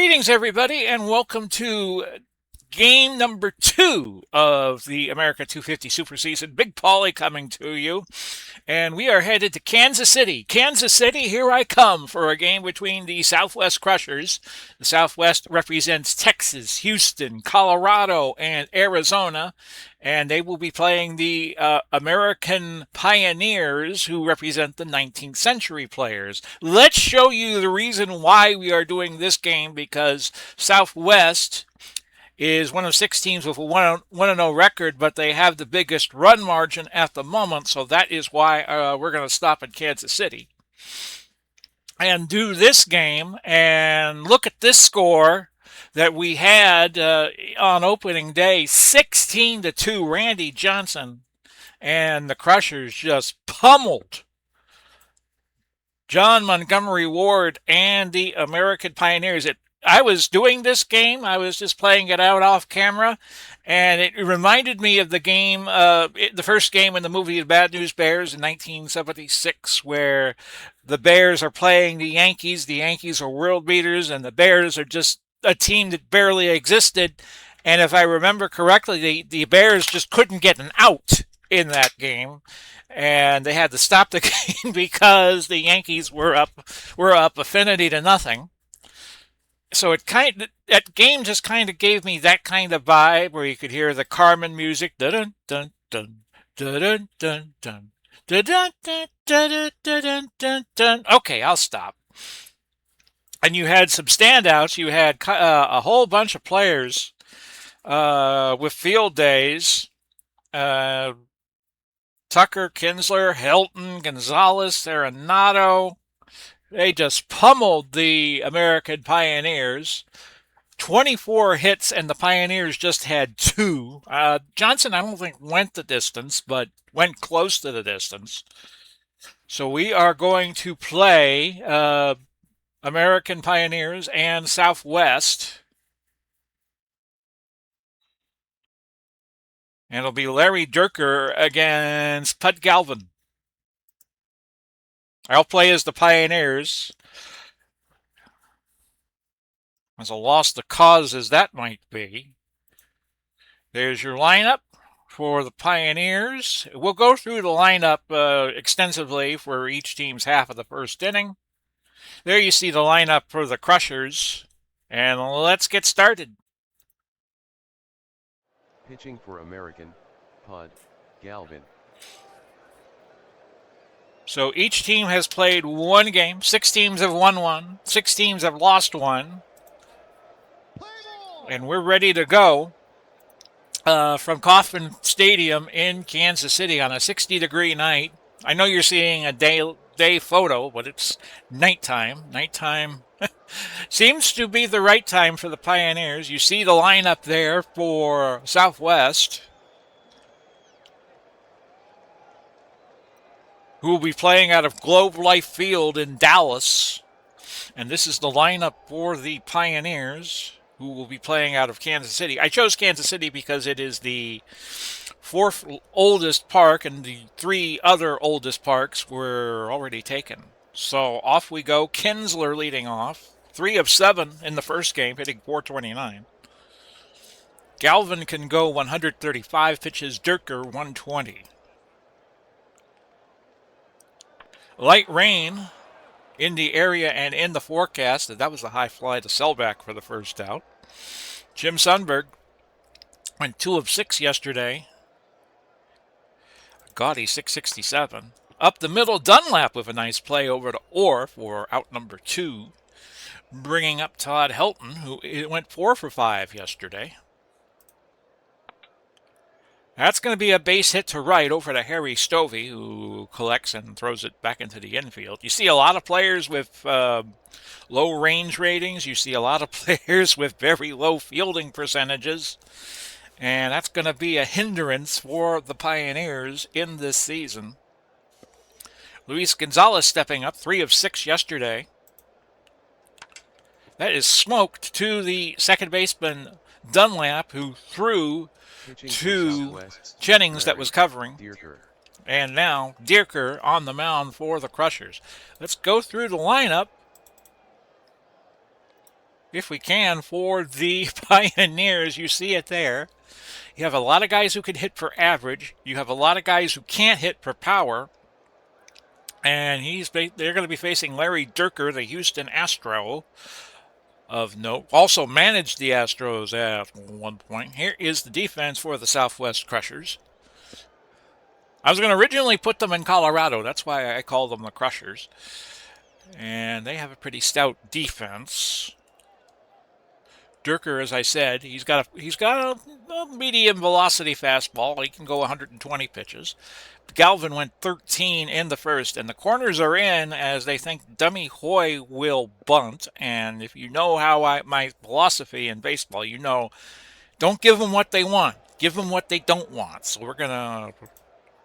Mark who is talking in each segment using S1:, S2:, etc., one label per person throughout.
S1: Greetings, everybody, and welcome to game number 2 of the America 250 Super Season. Big Paulie coming to you, and we are headed to Kansas City. Kansas City, here I come for a game between the Southwest Crushers. The Southwest represents Texas, Houston, Colorado, and Arizona, and they will be playing the American Pioneers, who represent the 19th century players. Let's show you the reason why we are doing this game, because Southwest is one of 6 teams with a 1-0 record, but they have the biggest run margin at the moment, so that is why we're going to stop in Kansas City and do this game and look at this score that we had on opening day. 16-2, Randy Johnson and the Crushers just pummeled John Montgomery Ward and the American Pioneers. I was doing this game, I was just playing it out off camera, and it reminded me of the game, the first game in the movie The Bad News Bears in 1976, where the Bears are playing the Yankees. The Yankees are world beaters, and the Bears are just a team that barely existed. And if I remember correctly, the Bears just couldn't get an out in that game, and they had to stop the game because the Yankees were up affinity to nothing. So that game just kind of gave me that kind of vibe where you could hear the Carmen music, dun dun dun dun dun dun dun dun dun dun dun dun dun. Okay, I'll stop. And you had some standouts. You had a whole bunch of players with field days. Tucker, Kinsler, Helton, Gonzalez, Arenado. They just pummeled the American Pioneers. 24 hits, and the Pioneers just had 2. Johnson, I don't think, went the distance, but went close to the distance. So we are going to play American Pioneers and Southwest. And it'll be Larry Dierker against Pud Galvin. I'll play as the Pioneers. As a lost cause as that might be. There's your lineup for the Pioneers. We'll go through the lineup extensively for each team's half of the first inning. There you see the lineup for the Crushers. And let's get started.
S2: Pitching for American, Pud Galvin.
S1: So each team has played one game. 6 teams have won one. 6 teams have lost one. And we're ready to go from Kaufmann Stadium in Kansas City on a 60-degree night. I know you're seeing a day photo, but it's nighttime. Nighttime seems to be the right time for the Pioneers. You see the lineup there for Southwest, who will be playing out of Globe Life Field in Dallas. And this is the lineup for the Pioneers, who will be playing out of Kansas City. I chose Kansas City because it is the 4th oldest park, and the 3 other oldest parks were already taken. So off we go. Kinsler leading off. 3 of 7 in the first game, hitting .429. Galvin can go 135 pitches. Dierker 120. Light rain in the area and in the forecast. That was a high fly to Selbach for the first out. Jim Sundberg went 2 of 6 yesterday. Gaudy 667. Up the middle, Dunlap with a nice play over to Orr for out number 2. Bringing up Todd Helton, who went 4 for 5 yesterday. That's going to be a base hit to right over to Harry Stovey, who collects and throws it back into the infield. You see a lot of players with low range ratings. You see a lot of players with very low fielding percentages. And that's going to be a hindrance for the Pioneers in this season. Luis Gonzalez stepping up, 3 of 6 yesterday. That is smoked to the second baseman Dunlap, who threw to Jennings that was covering. And now Dierker on the mound for the Crushers. Let's go through the lineup. if we can, for the Pioneers. You see it there. You have a lot of guys who can hit for average. You have a lot of guys who can't hit for power. And they're going to be facing Larry Dierker, the Houston Astro of note. Also managed the Astros at one point. Here is the defense for the Southwest Crushers. I was going to originally put them in Colorado. That's why I call them the Crushers. And they have a pretty stout defense. Dierker, as I said, he's got a medium velocity fastball. He can go 120 pitches. Galvin went 13 in the first, and the corners are in as they think Dummy Hoy will bunt. And if you know how my philosophy in baseball, you know, don't give them what they want. Give them what they don't want. So we're going to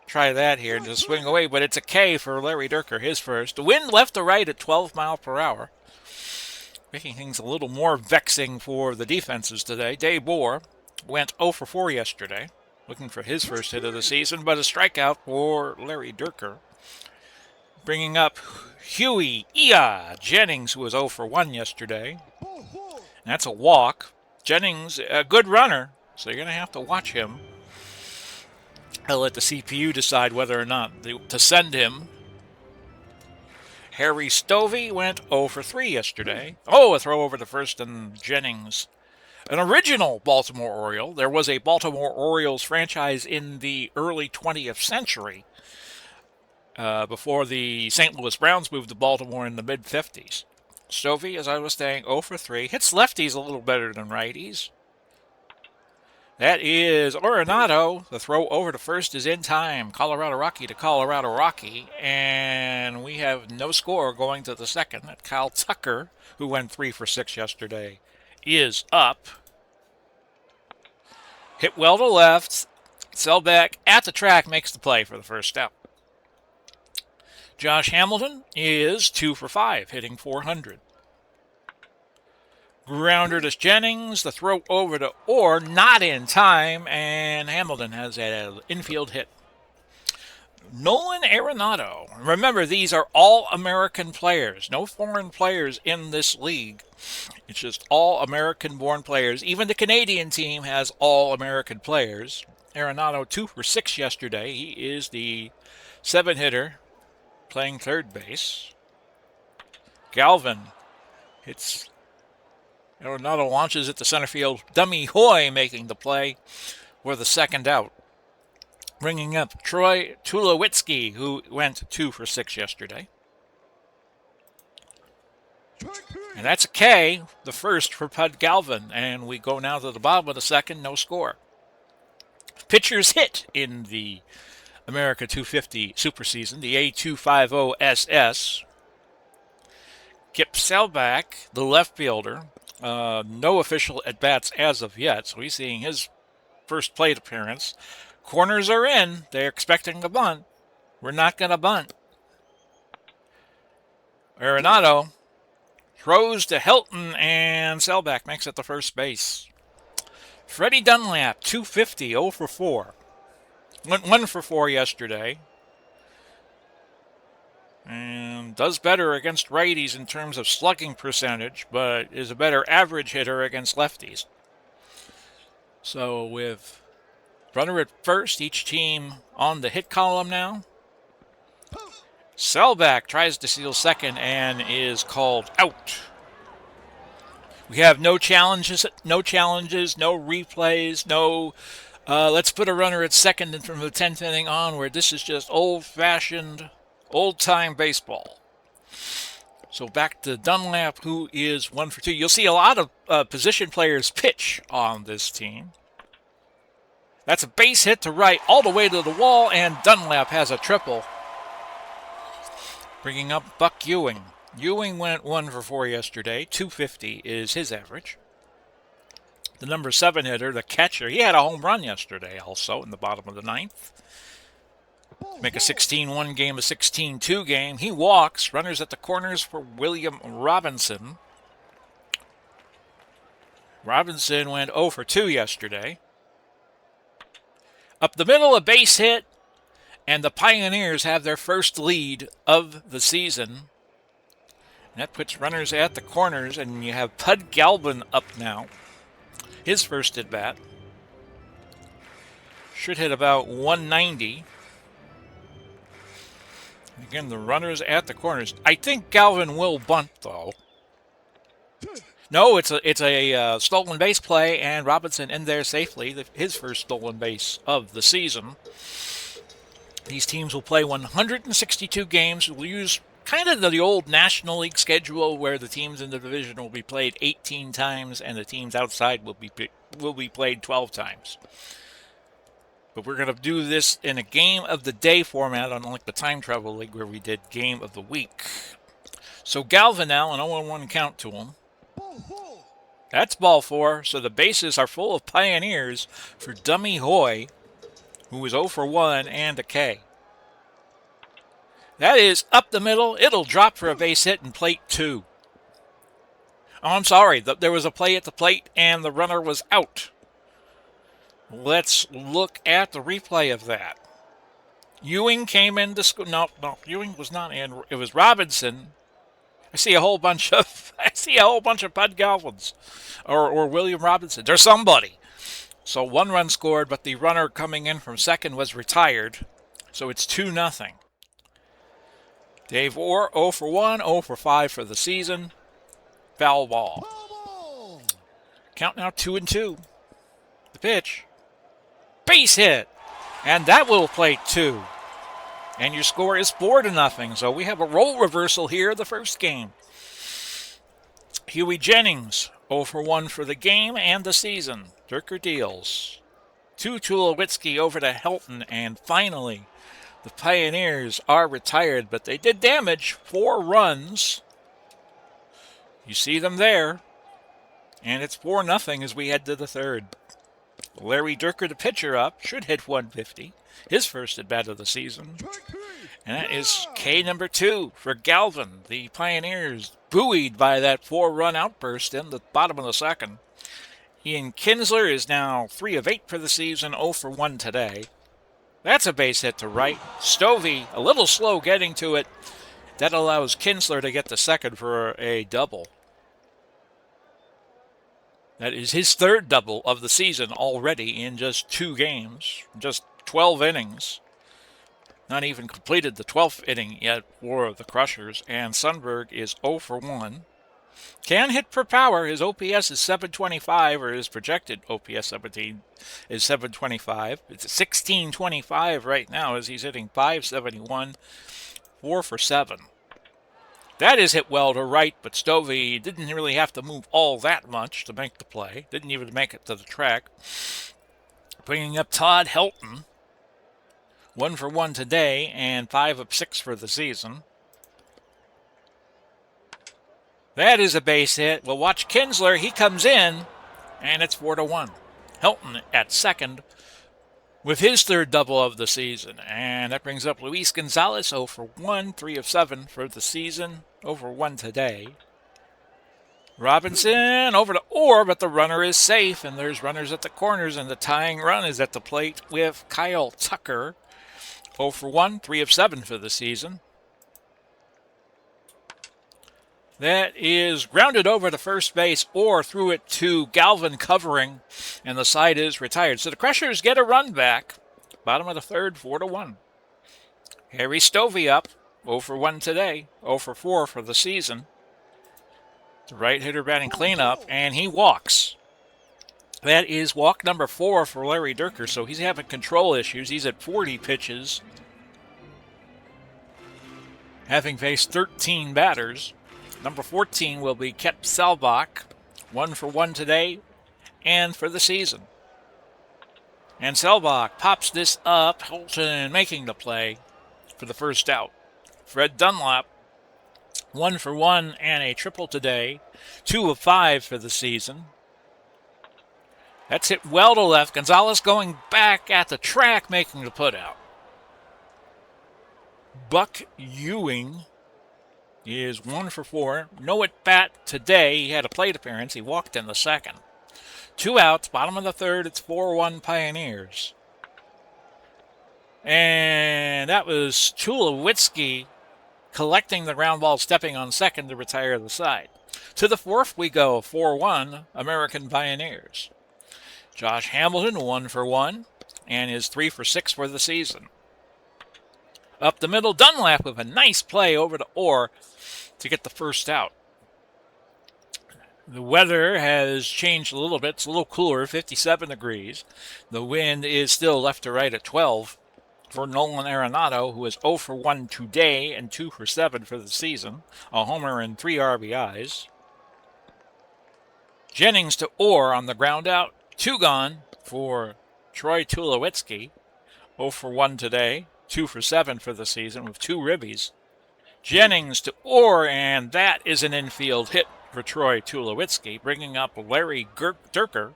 S1: try that here to swing away, but it's a K for Larry Dierker, his first. The wind left to right at 12 miles per hour, making things a little more vexing for the defenses today. Dave Bohr went 0 for 4 yesterday, looking for his first hit of the season, but a strikeout for Larry Dierker. Bringing up Huey Jennings, who was 0 for 1 yesterday. And that's a walk. Jennings, a good runner, so you're going to have to watch him. I'll let the CPU decide whether or not to send him. Harry Stovey went 0 for 3 yesterday. Oh, a throw over the first and Jennings. An original Baltimore Oriole. There was a Baltimore Orioles franchise in the early 20th century before the St. Louis Browns moved to Baltimore in the mid-50s. Stovey, as I was saying, 0 for 3. Hits lefties a little better than righties. That is Arenado. The throw over to first is in time. Colorado Rocky to Colorado Rocky. And we have no score going to the second. That Kyle Tucker, who went 3 for 6 yesterday, is up. Hit well to left. Selbach at the track makes the play for the first out. Josh Hamilton is 2 for 5, hitting .400. Grounder to Jennings, the throw over to Orr, not in time, and Hamilton has an infield hit. Nolan Arenado. Remember, these are all American players. No foreign players in this league. It's just all American-born players. Even the Canadian team has all American players. Arenado 2 for 6 yesterday. He is the 7-hitter playing third base. Galvin hits. Arenado launches it to center field. Dummy Hoy making the play for the second out. Bringing up Troy Tulowitzki, who went 2 for 6 yesterday. And that's a K, the first for Pud Galvin. And we go now to the bottom of the second, no score. Pitchers hit in the America 250 Super Season, the A250SS. Kip Selbach, the left fielder, no official at-bats as of yet, so he's seeing his first plate appearance. Corners are in. They're expecting a bunt. We're not going to bunt. Arenado throws to Hilton, and Selbach makes it to first base. Freddie Dunlap, 250, 0 for 4. Went 1 for 4 yesterday. And does better against righties in terms of slugging percentage, but is a better average hitter against lefties. So with runner at first, each team on the hit column now. Selbach tries to steal second and is called out. We have no challenges, no replays, no let's put a runner at second and from the 10th inning onward. This is just old-fashioned, old-time baseball. So back to Dunlap, who is 1 for 2. You'll see a lot of position players pitch on this team. That's a base hit to right all the way to the wall, and Dunlap has a triple. Bringing up Buck Ewing. Ewing went 1 for 4 yesterday. 250 is his average. The number 7 hitter, the catcher, he had a home run yesterday also in the bottom of the 9th. Make a 16-1 game a 16-2 game. He walks. Runners at the corners for William Robinson. Robinson went 0 for 2 yesterday. Up the middle, a base hit. And the Pioneers have their first lead of the season. And that puts runners at the corners, and you have Pud Galvin up now. His first at bat. Should hit about 190. Again, the runners at the corners. I think Galvin will bunt, though. No, it's a stolen base play, and Robinson in there safely. His first stolen base of the season. These teams will play 162 games. We'll use kind of the old National League schedule where the teams in the division will be played 18 times and the teams outside will be played 12 times. But we're going to do this in a game of the day format, unlike the Time Travel League where we did game of the week. So Galvin now, an 0-1 count to him. That's ball 4, so the bases are full of Pioneers for Dummy Hoy, who is 0 for 1 and a K. That is up the middle. It'll drop for a base hit in plate 2. Oh, I'm sorry. There was a play at the plate and the runner was out. Let's look at the replay of that. Ewing came in to score. No, Ewing was not in. It was Robinson. I see a whole bunch of Pud Galvins or William Robinson. There's somebody. So 1 run scored, but the runner coming in from second was retired. So it's 2-0. Dave Orr 0 for 1, 0 for 5 for the season. Foul ball. Count now 2-2. The pitch. Base hit. And that will plate 2. And your score is 4-0. So we have a role reversal here the first game. Huey Jennings 0 for 1 for the game and the season. Durker deals. 2 Tulowitzki over to Helton. And finally, the Pioneers are retired, but they did damage 4 runs. You see them there. And it's 4-0 as we head to the third. Larry Durker, the pitcher, up, should hit 150. His first at bat of the season. And that is K number 2 for Galvin. The Pioneers buoyed by that 4-run outburst in the bottom of the second. Ian Kinsler is now 3 of 8 for the season, 0 for 1 today. That's a base hit to right. Stovey, a little slow getting to it. That allows Kinsler to get the second for a double. That is his 3rd double of the season already in just 2 games, just 12 innings. Not even completed the 12th inning yet for the Crushers. And Sundberg is 0 for 1. Can hit per power. His OPS is 725, or his projected OPS 17 is 725. It's 1625 right now as he's hitting 571, 4 for 7. That is hit well to right, but Stovey didn't really have to move all that much to make the play. Didn't even make it to the track. Bringing up Todd Helton. 1 for 1 today and 5 of 6 for the season. That is a base hit. We'll watch Kinsler. He comes in, and it's 4-1. Helton at second with his 3rd double of the season. And that brings up Luis Gonzalez, 0 for 1, 3 of 7 for the season, 0 for 1 today. Robinson over to Orr, but the runner is safe, and there's runners at the corners, and the tying run is at the plate with Kyle Tucker, 0 for 1, 3 of 7 for the season. That is grounded over to first base. Orr threw it to Galvin covering, and the side is retired. So the Crushers get a run back. Bottom of the third, 4-1. Harry Stovey up, 0 for 1 today, 0 for 4 for the season. The right hitter batting cleanup, and he walks. That is walk number 4 for Larry Durker, so he's having control issues. He's at 40 pitches, having faced 13 batters. Number 14 will be Kep Selbach, 1 for 1 today and for the season. And Selbach pops this up, Holton making the play for the first out. Fred Dunlap, 1 for 1 and a triple today, 2 of 5 for the season. That's hit well to left. Gonzalez going back at the track, making the putout. Buck Ewing is 1 for 4. No at bat today. He had a plate appearance. He walked in the second. 2 outs, bottom of the third. It's 4-1 Pioneers. And that was Tulowitzki collecting the ground ball, stepping on second to retire the side. To the fourth we go, 4-1 American Pioneers. Josh Hamilton 1-for-1 and is 3-for-6 for the season. Up the middle, Dunlap with a nice play over to Orr to get the first out. The weather has changed a little bit. It's a little cooler, 57 degrees. The wind is still left to right at 12 for Nolan Arenado, who is 0-for-1 today and 2-for-7 for the season. A homer and 3 RBIs. Jennings to Orr on the ground out. 2 gone for Troy Tulowitzki. 0-for-1 today, 2-for-7 for the season with 2 ribbies. Jennings to Orr, and that is an infield hit for Troy Tulowitzki, bringing up Larry Durker,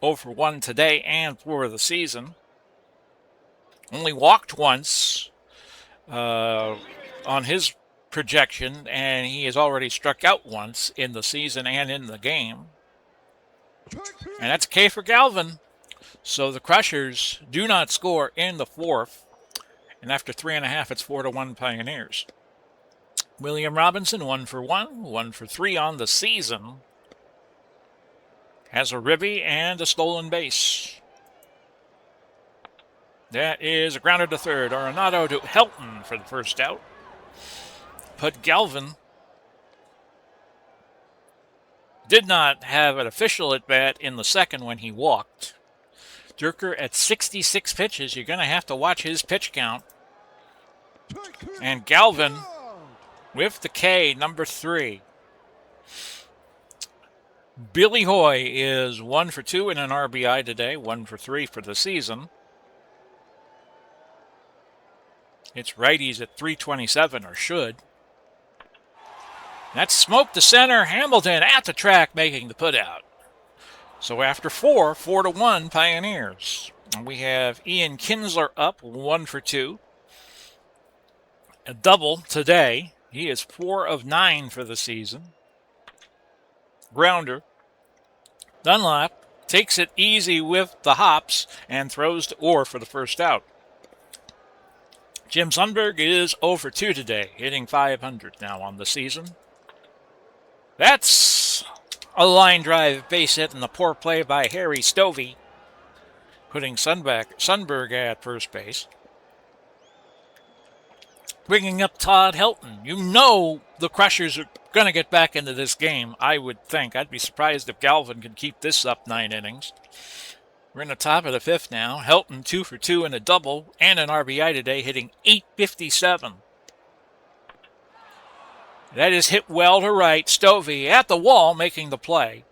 S1: 0-for-1 today and for the season. Only walked once on his projection, and he has already struck out once in the season and in the game. And that's K for Galvin. So the Crushers do not score in the fourth, and after 3.5, it's 4-1 Pioneers. William Robinson, 1-for-1, 1-for-3 on the season. Has a ribby and a stolen base. That is a grounder to third. Arenado to Helton for the first out. But Galvin did not have an official at-bat in the second when he walked. Durker at 66 pitches. You're going to have to watch his pitch count. And Galvin with the K, number 3. Billy Hoy is 1-for-2 and an RBI today, 1-for-3 for the season. It's righties at 327, or should. That's smoke to center. Hamilton at the track making the putout. So after 4-1 Pioneers. And we have Ian Kinsler up, 1-for-2. A double today. He is 4 of 9 for the season. Grounder. Dunlap takes it easy with the hops and throws to Orr for the first out. Jim Sundberg is 0-for-2 today, hitting .500 now on the season. That's a line drive base hit and the poor play by Harry Stovey, putting Sundberg at first base. Bringing up Todd Helton. You know the Crushers are going to get back into this game, I would think. I'd be surprised if Galvin could keep this up 9 innings. We're in the top of the 5th now. Helton 2-for-2 and a double and an RBI today, hitting .857. That is hit well to right. Stovey at the wall making the play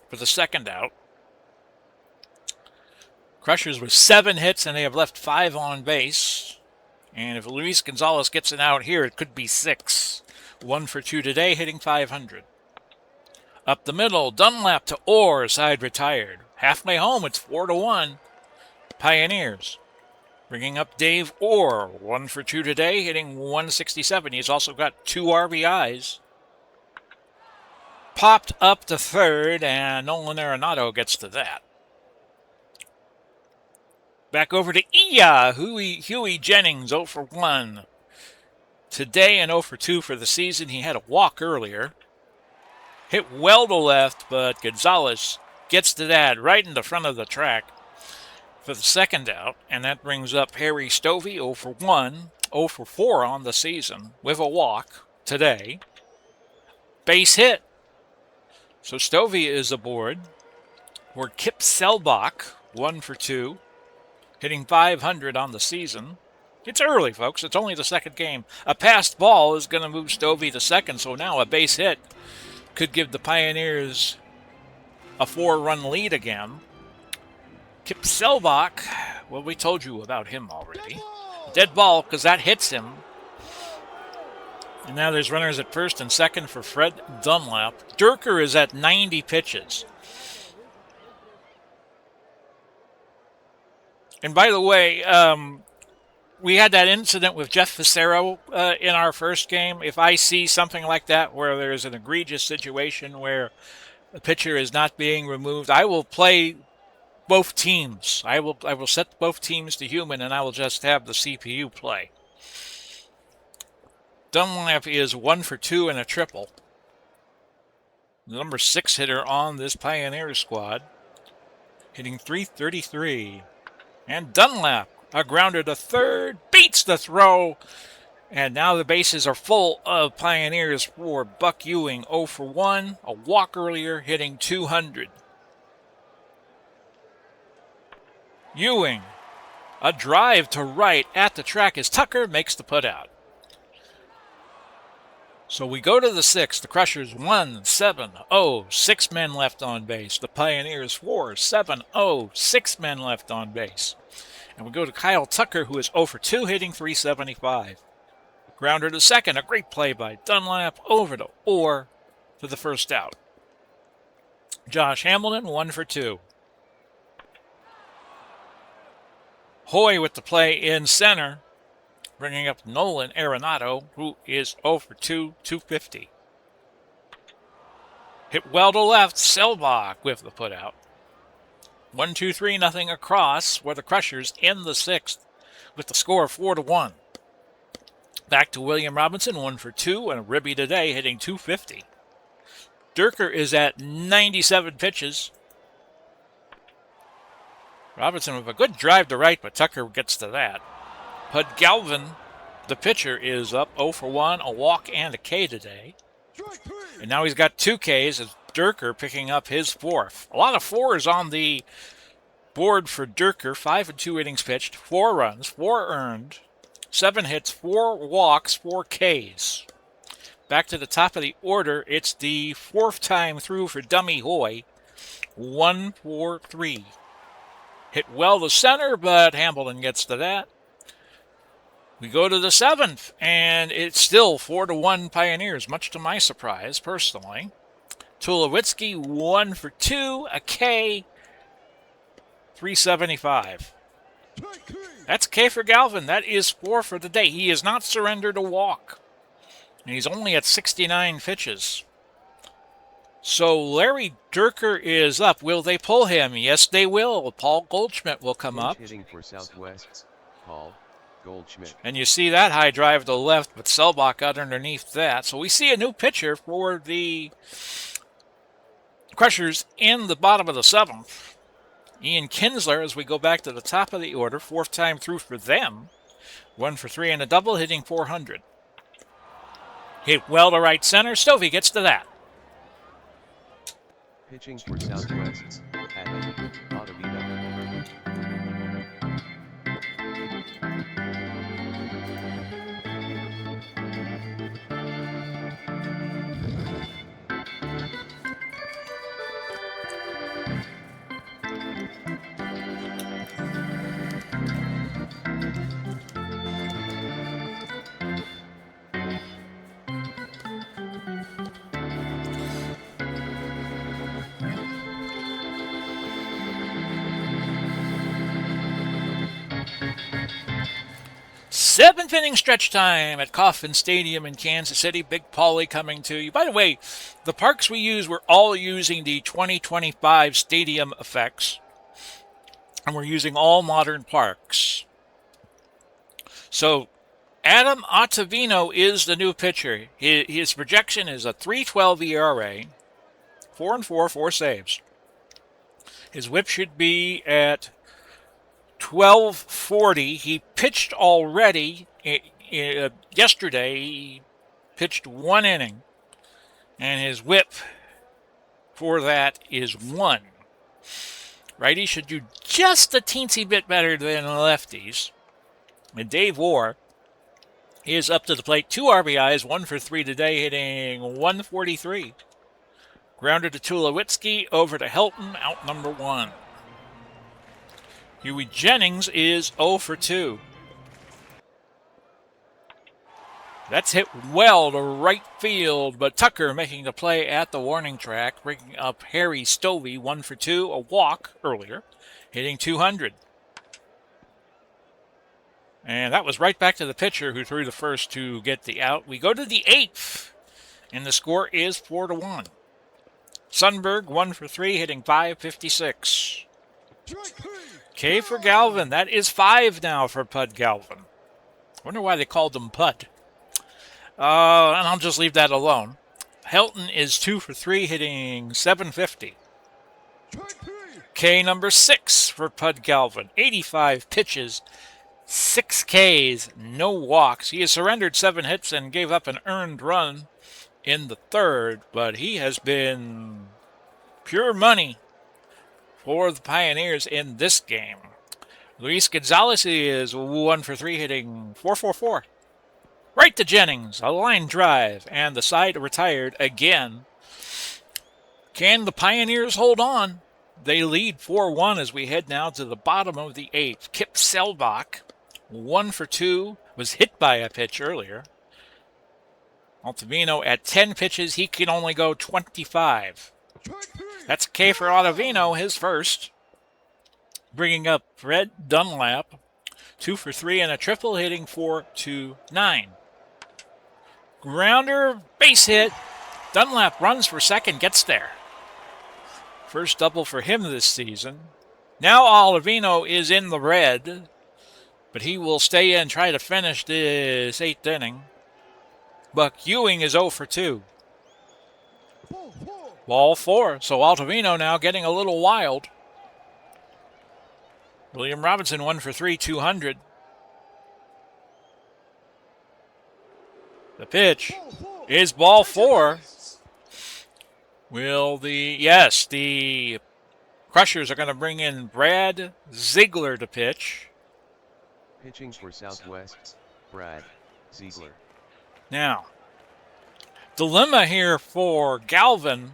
S1: for the second out. Crushers with 7 hits and they have left 5 on base. And if Luis Gonzalez gets an out here, it could be 6. 1-for-2 today, hitting .500. Up the middle, Dunlap to Orr, side retired. Halfway home, it's 4-1 Pioneers. Bringing up Dave Orr, 1-for-2 today, hitting .167. He's also got 2 RBIs. Popped up to third, and Nolan Arenado gets to that. Back over to Huey Jennings, 0-for-1 today and 0-for-2 for the season. He had a walk earlier. Hit well to left, but Gonzalez gets to that right in the front of the track for the second out. And that brings up Harry Stovey, 0-for-1, 0-for-4 on the season with a walk today. Base hit. So Stovey is aboard. For Kip Selbach, 1-for-2. Hitting .500 on the season. It's early, folks. It's only the second game. A passed ball is going to move Stovey to second, so now a base hit could give the Pioneers a 4-run lead again. Kip Selbach, well, we told you about him already. Dead ball, because that hits him. And now there's runners at first and second for Fred Dunlap. Durker is at 90 pitches. And by the way, we had that incident with Jeff Facero in our first game. If I see something like that where there's an egregious situation where the pitcher is not being removed, I will play both teams. I will set both teams to human, and I will just have the CPU play. Dunlap is 1 for 2 and a triple. The number 6 hitter on this Pioneers squad, hitting .333. And Dunlap, a grounder to third, beats the throw. And now the bases are full of Pioneers for Buck Ewing, 0 for 1, a walk earlier, hitting .200. Ewing, a drive to right at the track as Tucker makes the putout. So we go to the 6th. The Crushers 1-7-0, 6 men left on base. The Pioneers 4-7-0, 6 men left on base. And we go to Kyle Tucker, who is 0 for 2, hitting .375. Grounder to second, a great play by Dunlap, over to Orr for the first out. Josh Hamilton, 1 for 2. Hoy with the play in center, bringing up Nolan Arenado, who is 0 for 2, 250. Hit well to left, Selbach with the putout. 1-2-3, nothing across for the Crushers in the 6th with the score 4-1. Back to William Robinson, 1 for 2, and a ribby today, hitting .250. Durker is at 97 pitches. Robinson with a good drive to right, but Tucker gets to that. Pud Galvin, the pitcher, is up 0 for 1, a walk and a K today. And now he's got 2 Ks as Durker picking up his 4th. A lot of 4s on the board for Durker. 5 and 2 innings pitched, 4 runs, 4 earned, 7 hits, 4 walks, 4 Ks. Back to the top of the order, it's the 4th time through for Dummy Hoy. 1 for 3. Hit well to center, but Hamilton gets to that. We go to the 7th, and it's still 4-1 Pioneers, much to my surprise, personally. Tulowitzki, 1 for 2, a K, .375. That's K for Galvin. That is 4 for the day. He has not surrendered a walk, and he's only at 69 pitches. So Larry Durker is up. Will they pull him? Yes, they will. Paul Goldschmidt will come up.
S2: Hitting for Southwest, Paul Goldschmidt.
S1: And you see that high drive to the left, but Selbach got underneath that. So we see a new pitcher for the Crushers in the bottom of the 7th. Ian Kinsler, as we go back to the top of the order, 4th time through for them. 1 for 3 and a double, hitting .400. Hit well to right center. Stovey gets to that.
S2: Pitching for Southwest, Adam Ottavino.
S1: Seventh inning stretch time at Kaufmann Stadium in Kansas City. Big Paulie coming to you. By the way, the parks we use, we're all using the 2025 stadium effects. And we're using all modern parks. So Adam Ottavino is the new pitcher. His projection is a .312 ERA, 4-4, 4 saves. His whip should be at 1240. He pitched already yesterday. He pitched 1 inning, and his whip for that is 1. Righties should do just a teensy bit better than lefties. And Dave Orr is up to the plate. 2 RBIs, 1 for 3 today, hitting .143. Grounder to Tulowitzki, over to Helton, out number 1. Huey Jennings is 0 for 2. That's hit well to right field, but Tucker making the play at the warning track, bringing up Harry Stovey, 1 for 2, a walk earlier, hitting .200. And that was right back to the pitcher who threw the first to get the out. We go to the 8th, and the score is 4-1. Sundberg, 1 for 3, hitting .556. K for Galvin. That is 5 now for Pud Galvin. Wonder why they called him Pud. And I'll just leave that alone. Helton is 2 for 3, hitting 750. K number 6 for Pud Galvin. 85 pitches, 6 Ks, no walks. He has surrendered 7 hits and gave up an earned run in the third, but he has been pure money for the Pioneers in this game. Luis Gonzalez is 1 for 3, hitting 444. Right to Jennings, a line drive, and the side retired again. Can the Pioneers hold on? They lead 4-1 as we head now to the bottom of the eighth. Kip Selbach, 1 for 2, was hit by a pitch earlier. Altavino at 10 pitches, he can only go 25. That's a K for Ottavino, his first. Bringing up Fred Dunlap, 2 for 3 and a triple, hitting 4-9. Grounder, base hit. Dunlap runs for second, gets there. First double for him this season. Now Ottavino is in the red, but he will stay in and try to finish this eighth inning. Buck Ewing is 0 for 2. Ball 4. So Ottavino now getting a little wild. William Robinson 1 for 3, 200. The pitch is ball 4. The Crushers are going to bring in Brad Ziegler to pitch.
S2: Pitching for Southwest, Brad Ziegler.
S1: Now, dilemma here for Galvin.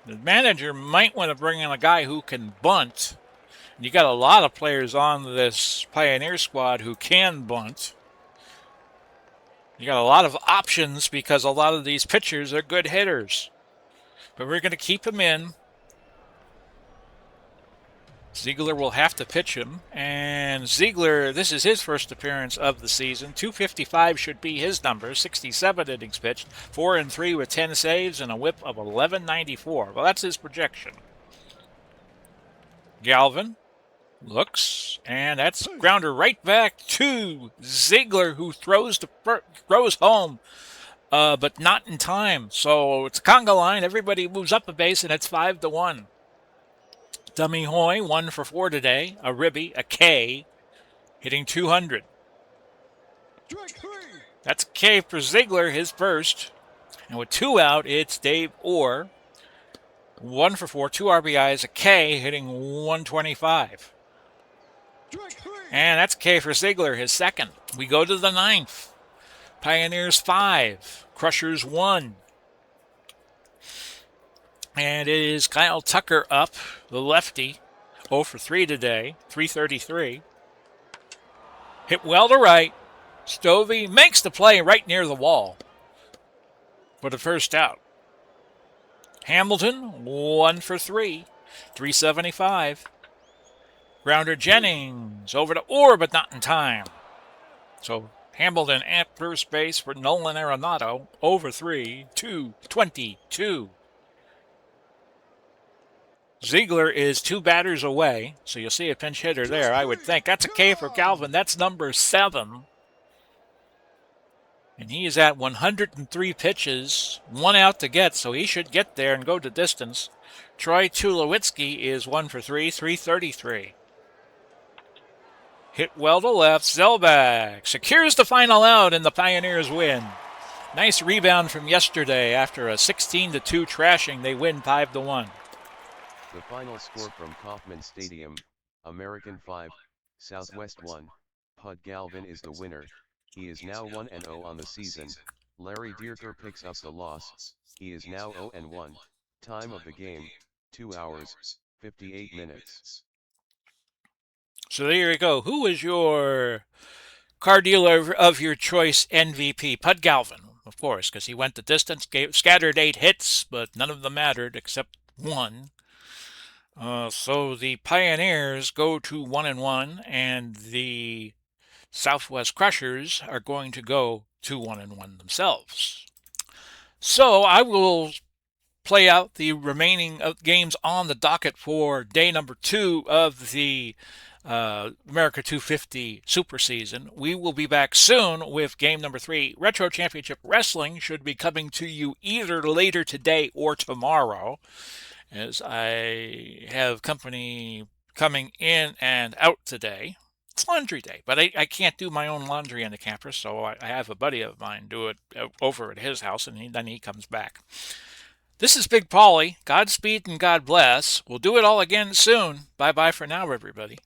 S1: The manager might want to bring in a guy who can bunt. You got a lot of players on this Pioneer squad who can bunt. You got a lot of options because a lot of these pitchers are good hitters. But we're going to keep him in. Ziegler will have to pitch him. And Ziegler, this is his first appearance of the season. 255 should be his number. 67 innings pitched. 4 and 3 with 10 saves and a whip of 1194. Well, that's his projection. Galvin looks, and that's grounder right back to Ziegler, who throws home, but not in time. So it's a conga line. Everybody moves up a base, and it's 5-1. Dummy Hoy, 1 for 4 today. A ribby, a K, hitting 200. That's a K for Ziegler, his first. And with 2 out, it's Dave Orr. 1 for 4, 2 RBIs, a K, hitting 125. And that's K for Ziegler, his second. We go to the ninth. Pioneers 5, Crushers 1. And it is Kyle Tucker up, the lefty. 0 for 3 today, 333. Hit well to right. Stovey makes the play right near the wall for the first out. Hamilton, 1 for 3, 375. Grounder Jennings over to Orr, but not in time. So Hamilton at first base for Nolan Arenado, over 3, 222. Ziegler is 2 batters away, so you'll see a pinch hitter there, I would think. That's a K for Galvin. That's number 7. And he is at 103 pitches, 1 out to get, so he should get there and go to distance. Troy Tulowitzki is 1 for 3, 333. Hit well to left. Selbach secures the final out, and the Pioneers win. Nice rebound from yesterday after a 16-2 trashing. They win 5-1.
S2: The final score from Kaufmann Stadium: American 5, Southwest 1. Pud Galvin is the winner. He is now 1-0 on the season. Larry Dierker picks up the loss. He is now 0-1. Time of the game: 2 hours, 58 minutes.
S1: So there you go. Who is your car dealer of your choice MVP? Pud Galvin, of course, because he went the distance, scattered 8 hits, but none of them mattered except 1. So the Pioneers go to 1-1, and the Southwest Crushers are going to go to 1-1 themselves. So I will play out the remaining games on the docket for day number 2 of the America 250 Super Season. We will be back soon with game number 3. Retro Championship Wrestling should be coming to you either later today or tomorrow, as I have company coming in and out today. It's laundry day, but I can't do my own laundry in the camper, so I have a buddy of mine do it over at his house, and then he comes back. This is Big Polly. Godspeed and God bless. We'll do it all again soon. Bye bye for now, everybody.